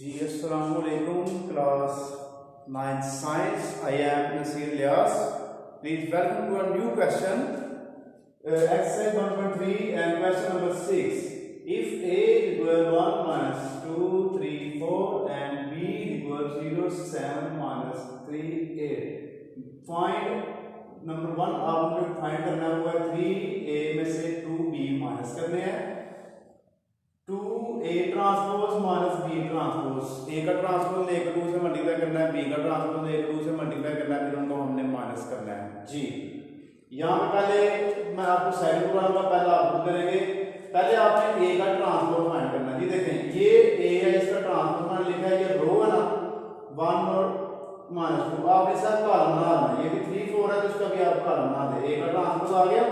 जी अस्सलाम वालेकुम class 9th science. I am Nasir Liyas. Please welcome to a new question exercise 1.3 and question number 6. If a equal 1 minus 2 3 4 and b equal 0 7 minus 3 8, find number 1 आपको find करना हुआ 3a में से 2b minus करने हैं। 2a transpose minus b transpose, a का transpose लेकर 2 से मल्टीप्लाई करना है, b का ट्रांसपोज लेकर 2 से मल्टीप्लाई करना है, फिर उनको हमने माइनस करना है। जी यहाँ पे पहले मैं आपको साइड बनाऊंगा, पहले आप खुद करेंगे। पहले आपने a का ट्रांसपोज फाइंड करना है। जी देखें ये a है, इसका ट्रांसपोज मैंने लिखा है, ये रो है ना 1 और -2, आप इसका कॉलम बना देना। ये भी 3 4 है तो इसका भी आप कॉलम बना दे। a का ट्रांसपोज आ गया,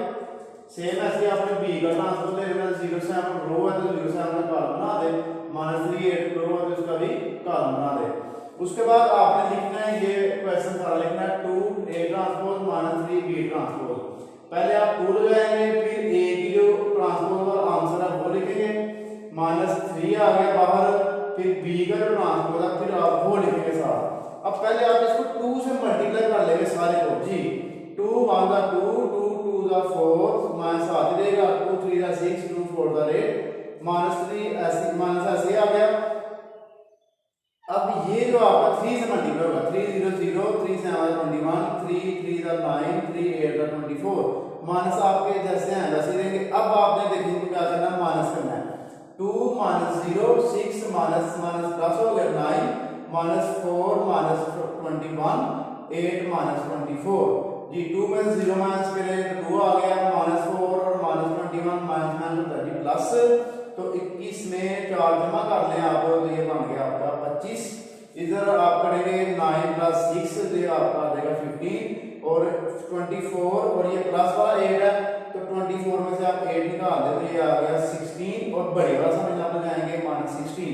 सेम ऐसे आपने b का ट्रांसपोज ले लेना। 0 से आप रो है तो 0 से आपने कॉलम बना दे, -3 8 रो है तो इसका भी कॉलम बना दे। उसके बाद आपने लिखना है, ये क्वेश्चन सारा लिखना है 2a ट्रांसपोज -3b ट्रांसपोज। पहले आप 2 लगाएंगे, फिर a की जो ट्रांसपोज वाला आंसर है वो लिखेंगे, -3 आ गया बाहर, फिर b का जो ट्रांसपोज है फिर आप वो लिखेंगे साथ। अब पहले आप इसको 2 से मल्टीप्लाई कर लेंगे सारे को। जी 2 1 दा 2 2 2 दा 4 माइनस आ जाएगा, 2 3 दा 6 2 4 दा 8 -3 ऐसे माइनस ऐसे आ गया। अब ये जो आपका 3 से मल्टीप्लाई होगा, 3 0 0 3 7 21 3 3 दा 9 3 8 दा 24 माइनस आपके जैसे हैं वैसे देंगे। अब आपने देखिए क्या करना है, माइनस करना है। 2 -0 6 माइनस माइनस प्लस हो गया 9 -4 -21 8 -24। जी 2 में 0 माइनस करें तो 2 आ गया, -4 और -21 -30 प्लस, तो 21 में 4 जमा कर लें आप तो ये बन गया आपका 25। इधर आप करेंगे 9 + 6 तो ये आपका आ जाएगा 15 और 24 और ये प्लस वाला 8 है तो 24 में से आप 8 निकाल दें तो ये आ गया 16 और बड़े वाला समझ आप लगाएंगे -16।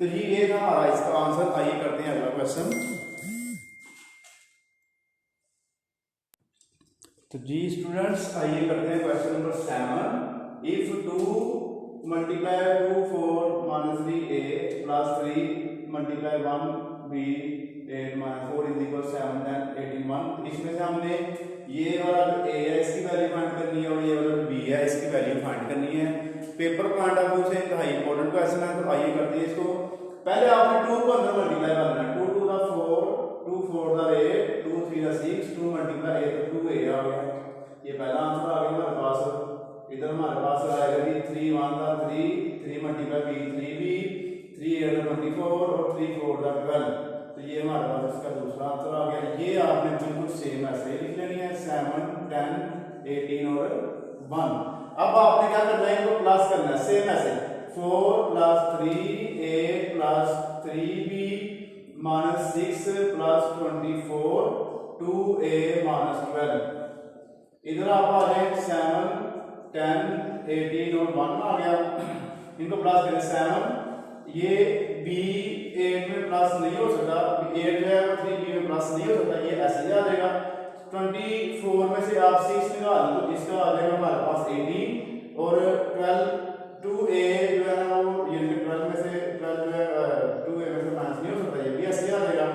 तो जी ये था हमारा इसका आंसर। आइए करते हैं अगला क्वेश्चन। तो जी स्टूडेंट्स आइए करते हैं question number 7। If 2 multiply 2 4 -3a plus 3 multiply 1b 8 4 is equal 7 10 18 1। इसमें से हमने ये वाला जो a है इसकी वैल्यू फाइंड करनी है और ये वाला जो b है इसकी वैल्यू फाइंड करनी है। पेपर पॉइंट ऑफ व्यू से इंतहाई इंपॉर्टेंट क्वेश्चन है, तो आइए करते हैं इसको। पहले आपने 2 को अंदर मल्टीप्लाई करना है। 2 2 दा 4 2 4 दा 8 2 3 दा 6 2 मल्टीप्लाई 8 तो 2a आ गया। ये पहला आंसर आ गया हमारे पास। इधर हमारे पास आएगा जी 3 1 दा 3 3 मल्टीप्लाई b 3b 3 8 दा 24 और 3 4 दा 12। तो ये हमारे पास इसका दूसरा आंसर आ गया। ये आपने बिल्कुल सेम ऐसे लिख लेनी है 7 10 18 और 1। अब आपने क्या करना है, इनको प्लस करना है सेम ऐसे 4 + 3a + 3b -6 + 24 2a -12। इधर आप आ जाए 7 10 18 और 1 आ गया, इनको प्लस करें 7। ये b 8 में प्लस नहीं हो सकता, 8 जो है वो 3b में प्लस नहीं हो सकता, ये ऐसे ही आ जाएगा। 24 में से आप 6 निकाल तो इसका आ जाएगा हमारे पास 18 और 12 2a जो है ना वो ये 12 में से 12 जो है 2a में से माइनस नहीं हो सकता, ये भी ऐसे ही आ जाएगा।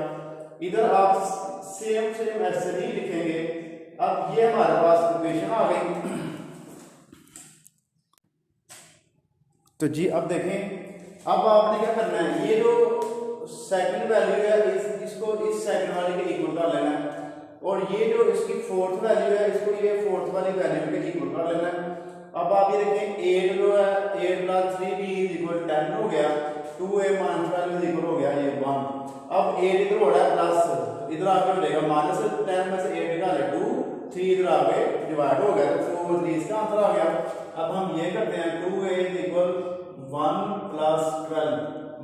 इधर आप सेम ऐसे ही लिखेंगे। अब ये हमारे पास इक्वेशन आ गई। तो जी अब देखें, अब आपने क्या करना है, ये जो सेकंड वैल्यू है इसको इस सेकंड वाले के इक्वल कर लेना है और ये जो इसकी फोर्थ वैल्यू है इसको ये फोर्थ वाली वैल्यू के इक्वल कर लेना है। अब आप ये देखें 8 जो है 8 + 3b = 10 हो गया, 2a - 12 इक्वल हो गया ये 1। अब 8 इधर हो रहा है प्लस, इधर आके हो जाएगा -10 में से 8 निकाले 2 3 इधर आके डिवाइड हो गया तो 4 3 इसका आंसर आ गया। अब हम ये करते हैं 2a = 1 + 12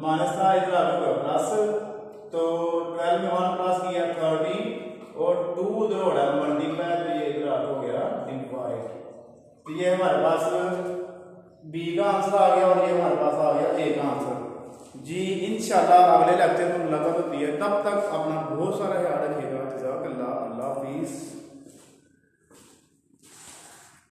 माइनस था इधर आके होगा प्लस, तो 12 में 1 प्लस किया 30 और 2 इधर हो रहा है मल्टीप्लाई तो ये इधर आके हो गया डिवाइड। तो ये हमारे पास b का आंसर आ गया और ये हमारे पास आ गया a का आंसर। जी इंशाल्लाह अगले लेक्चर में मुलाकात होती है, तब तक अपना बहुत सारा ख्याल रखिएगा। जज़ाकल्लाह, अल्लाह हाफिज़।